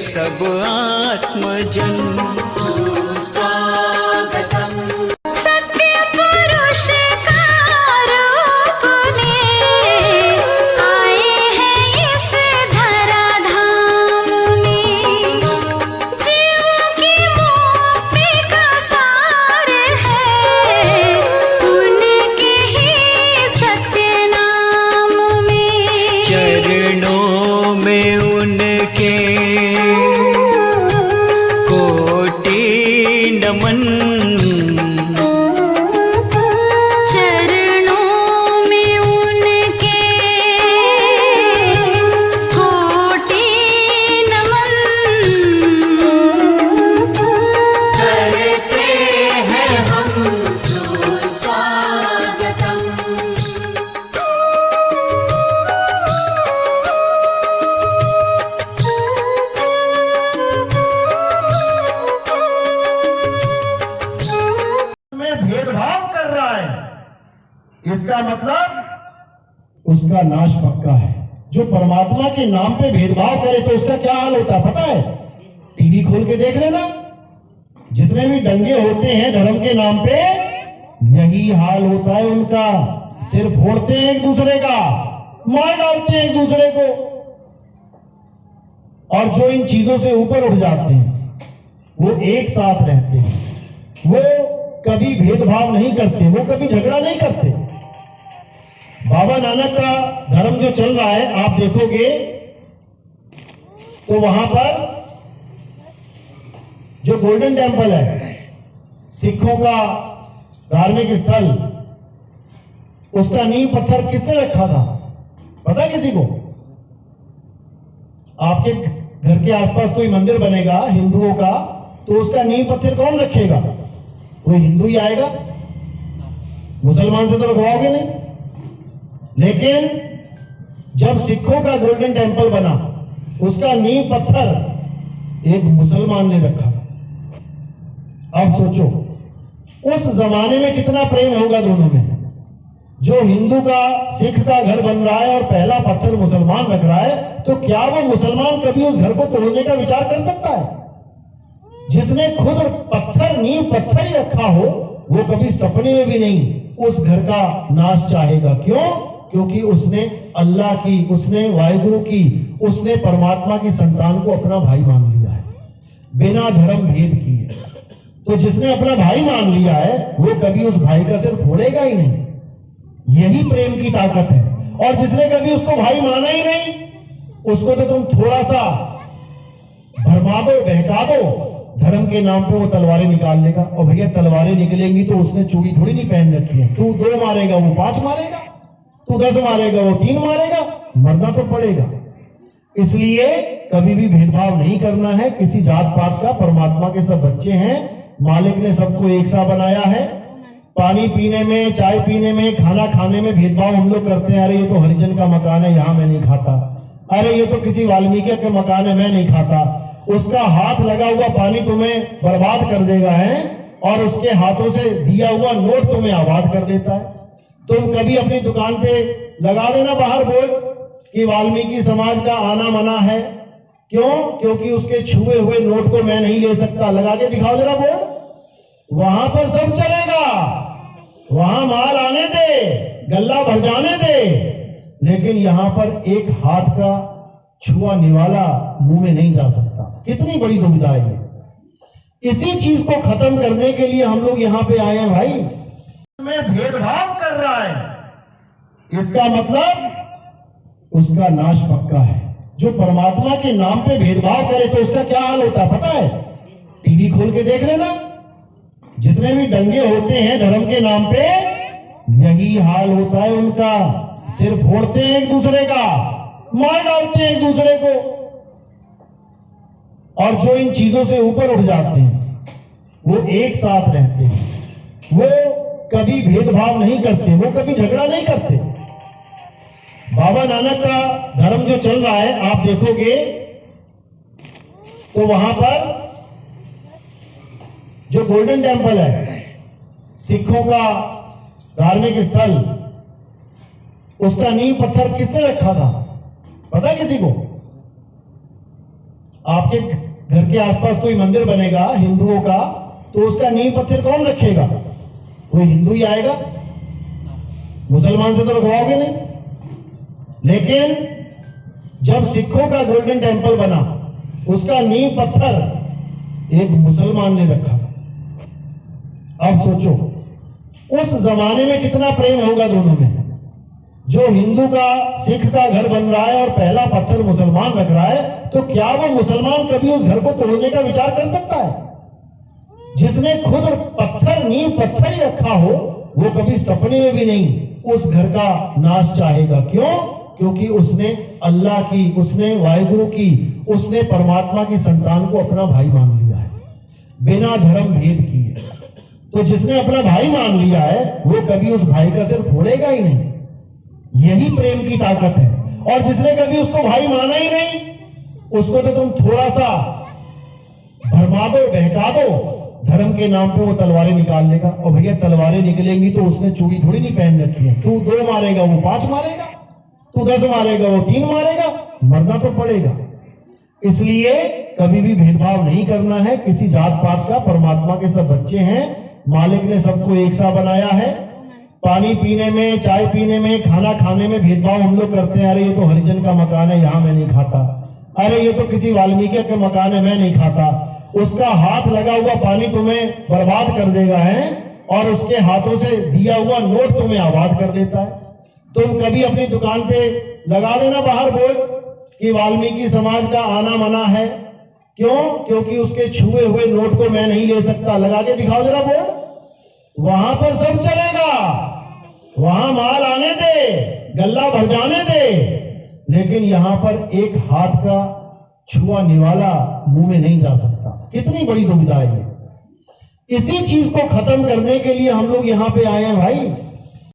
सब आत्मजन। भेदभाव कर रहा है, इसका मतलब उसका नाश पक्का है। जो परमात्मा के नाम पे भेदभाव करे तो उसका क्या हाल होता है पता है? टीवी खोल के देख लेना, जितने भी दंगे होते हैं धर्म के नाम पे, यही हाल होता है उनका। सिर फोड़ते हैं एक दूसरे का, मार डालते हैं एक दूसरे को, और जो इन चीजों से ऊपर उठ जाते हैं वो एक साथ रहते हैं, वो कभी भेदभाव नहीं करते, वो कभी झगड़ा नहीं करते। बाबा नानक का धर्म जो चल रहा है आप देखोगे तो वहां पर जो गोल्डन टेम्पल है, सिखों का धार्मिक स्थल, उसका नींव पत्थर किसने रखा था पता है किसी को? आपके घर के आसपास कोई मंदिर बनेगा हिंदुओं का, तो उसका नींव पत्थर कौन रखेगा? कोई हिंदू ही आएगा, मुसलमान से तो रखवाओगे नहीं। लेकिन जब सिखों का गोल्डन टेम्पल बना, उसका नींव पत्थर एक मुसलमान ने रखा था। अब सोचो उस जमाने में कितना प्रेम होगा दोनों में। जो हिंदू का सिख का घर बन रहा है और पहला पत्थर मुसलमान रख रहा है, तो क्या वो मुसलमान कभी उस घर को तोड़ने का विचार कर सकता है? जिसने खुद पत्थर नींव पत्थर ही रखा हो, वो कभी सपने में भी नहीं उस घर का नाश चाहेगा। क्यों? क्योंकि उसने अल्लाह की, उसने वाहिगुरु की, उसने परमात्मा की संतान को अपना भाई मान लिया है बिना धर्म भेद किए। तो जिसने अपना भाई मान लिया है वो कभी उस भाई का सिर फोड़ेगा ही नहीं। यही प्रेम की ताकत है। और जिसने कभी उसको भाई माना ही नहीं, उसको तो तुम थोड़ा सा भरमा दो, बहका दो, धर्म के नाम पे वो तलवारें निकाल लेगा। और भैया तलवारें निकलेंगी तो उसने चूड़ी थोड़ी नहीं पहन रखी है। तू 2 मारेगा वो 5 मारेगा, तू 10 मारेगा वो 3 मारेगा, मरना तो पड़ेगा। इसलिए कभी भी भेदभाव नहीं करना है किसी जात पात का। परमात्मा के सब बच्चे हैं, मालिक ने सबको एक सा बनाया है। पानी पीने में, चाय पीने में, खाना खाने में भेदभाव हम लोग करते हैं। अरे ये तो हरिजन का मकान है, यहाँ मैं नहीं खाता। अरे ये तो किसी वाल्मीकि का मकान है, मैं नहीं खाता। उसका हाथ लगा हुआ पानी तुम्हें बर्बाद कर देगा है, और उसके हाथों से दिया हुआ नोट तुम्हें आबाद कर देता है। तुम कभी अपनी दुकान पे लगा देना बाहर बोर्ड कि वाल्मीकि समाज का आना मना है। क्यों? क्योंकि उसके छुए हुए नोट को मैं नहीं ले सकता। लगा के दिखाओ जरा बोर्ड, वहां पर सब चलेगा, वहां माल आने दे, गल्ला भर जाने दे, लेकिन यहां पर एक हाथ का छुआ निवाला मुंह में नहीं जा सकता। कितनी बड़ी दुविधा है ये। इसी चीज को खत्म करने के लिए हम लोग यहां पे आए हैं भाई। में भेदभाव कर रहा है, इसका मतलब उसका नाश पक्का है। जो परमात्मा के नाम पे भेदभाव करे तो उसका क्या हाल होता है पता है? टीवी खोल के देख लेना, जितने भी दंगे होते हैं धर्म के नाम पे, यही हाल होता है उनका। सिर फोड़ते हैं एक दूसरे का, मार डालते हैं एक दूसरे को, और जो इन चीजों से ऊपर उठ जाते हैं वो एक साथ रहते हैं, वो कभी भेदभाव नहीं करते, वो कभी झगड़ा नहीं करते। बाबा नानक का धर्म जो चल रहा है आप देखोगे तो वहां पर जो गोल्डन टेम्पल है, सिखों का धार्मिक स्थल, उसका नींव पत्थर किसने रखा था पता है किसी को? आपके घर के आसपास कोई मंदिर बनेगा हिंदुओं का, तो उसका नींव पत्थर कौन रखेगा? कोई हिंदू ही आएगा, मुसलमान से तो रखवाओगे नहीं। लेकिन जब सिखों का गोल्डन टेम्पल बना, उसका नींव पत्थर एक मुसलमान ने रखा था। अब सोचो उस जमाने में कितना प्रेम होगा दोनों में। जो हिंदू का सिख का घर बन रहा है और पहला पत्थर मुसलमान रख रहा है, तो क्या वो मुसलमान कभी उस घर को तोड़ने का विचार कर सकता है? जिसने खुद पत्थर नींव पत्थर ही रखा हो, वो कभी सपने में भी नहीं उस घर का नाश चाहेगा। क्यों? क्योंकि उसने अल्लाह की, उसने वाहिगुरु की, उसने परमात्मा की संतान को अपना भाई मान लिया है बिना धर्म भेद किए। तो जिसने अपना भाई मान लिया है वो कभी उस भाई का सिर फोड़ेगा ही नहीं। यही प्रेम की ताकत है। और जिसने कभी उसको भाई माना ही नहीं, उसको तो तुम थोड़ा सा भरमा दो, बहका दो, धर्म के नाम पे वो तलवारें निकाल लेगा। और भैया तलवारें निकलेंगी तो उसने चूड़ी थोड़ी नहीं पहन रखी है। तू 2 मारेगा वो 5 मारेगा, तू 10 मारेगा वो 3 मारेगा, मरना तो पड़ेगा। इसलिए कभी भी भेदभाव नहीं करना है किसी जात पात का। परमात्मा के सब बच्चे हैं, मालिक ने सबको एक सा बनाया है। पानी पीने में, चाय पीने में, खाना खाने में भेदभाव हम लोग करते हैं। अरे ये तो हरिजन का मकान है, यहाँ मैं नहीं खाता। अरे ये तो किसी वाल्मीकि का मकान है, मैं नहीं खाता। उसका हाथ लगा हुआ पानी तुम्हें बर्बाद कर देगा है, और उसके हाथों से दिया हुआ नोट तुम्हें आबाद कर देता है। तुम कभी अपनी दुकान पे लगा देना बाहर बोर्ड कि वाल्मीकि समाज का आना मना है। क्यों? क्योंकि उसके छुए हुए नोट को मैं नहीं ले सकता। लगा के दिखाओ जरा बोर्ड, वहां पर सब चलेगा, वहां माल आने दे, गल्ला भर जाने दे, लेकिन यहां पर एक हाथ का छुआ निवाला मुंह में नहीं जा सकता। कितनी बड़ी दुविधा है ये। इसी चीज को खत्म करने के लिए हम लोग यहां पे आए हैं भाई।